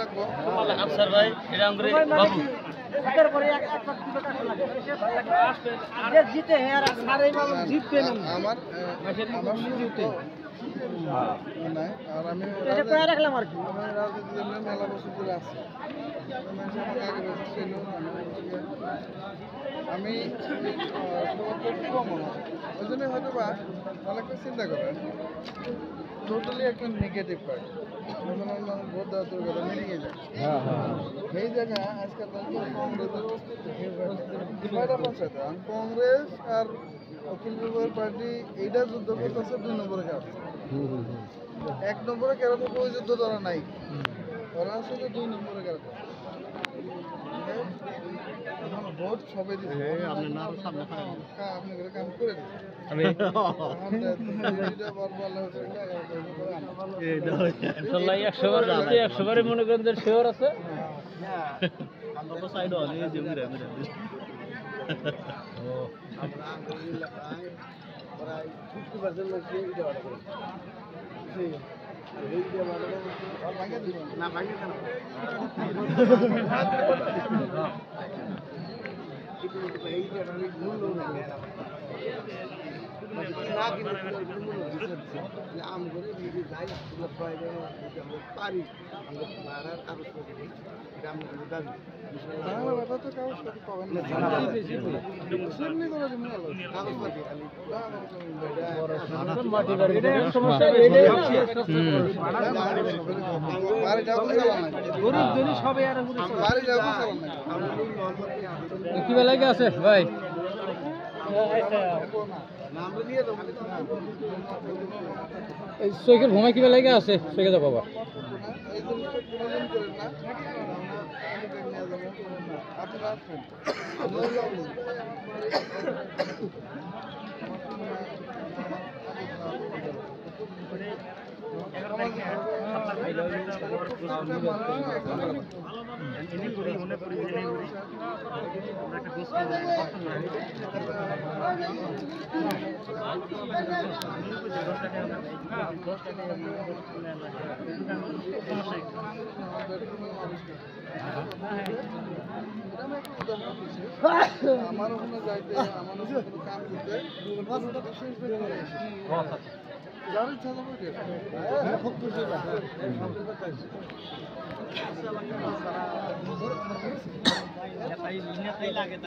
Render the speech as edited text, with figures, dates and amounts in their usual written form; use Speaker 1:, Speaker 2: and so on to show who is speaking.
Speaker 1: লাগবো
Speaker 2: আফসার ভাই এটা আমরে বাবু
Speaker 3: এর পরে এক লাখ টাকা লাগে যে জিতে আর সারে মামু জিতবে না
Speaker 1: আমার জিতে নাই আর আমি
Speaker 3: এটা কয় রাখলাম আর কি
Speaker 1: আমি রাজনীতিতে মেলা বছর ধরে আছি মানুষ আমাকে আগে বেশি ছিল আমি সবার কম মনে হয় ওই জন্যই হয়তো বা অনেকটা চিন্তা করেন টোটালি একটা নেগেটিভ পার্টি যখন আমরা ভোট দেওয়ার তোর কথা মিলিয়ে যায় এই জায়গায় আজকাল কংগ্রেসের কয়টা পঞ্চায়েত কংগ্রেস আর অখিল গগৈর পার্টি এইটা যুদ্ধ করতেছে 2 নম্বরে কারণ 1 নম্বরে কারণ ওই যুদ্ধ ধরা নাই ওরা আসলে 2 নম্বরে কারণ ভোট সবাই দিচ্ছে আপনি না সামনে আপনি কাম করে আমি
Speaker 2: ইনশাআল্লাহ 100 বার যদি 100 বারে মনে করেন যে শিওর আছে আমরা তো সাইড হলে যে ঘুরে ঘুরে ও
Speaker 1: আমরা আলহামদুলিল্লাহ প্রায় 50% লোক দিয়ে এটা অর্ডার করে না ভাঙে কেন না কিন্তু আম করে নিজে যাই পারি আমরা কাগজ করে দিই এটা আমরা দাবি
Speaker 2: কি বেলায় আছে ভাই চৈকের ঘুমাই কি বেলায় আছে চৈকে যাব বাবা
Speaker 1: আমার ওখানে যাইতে আমার ওখানে কাম করতে যার ইচ্ছা যাবে খুব খুশি লাগে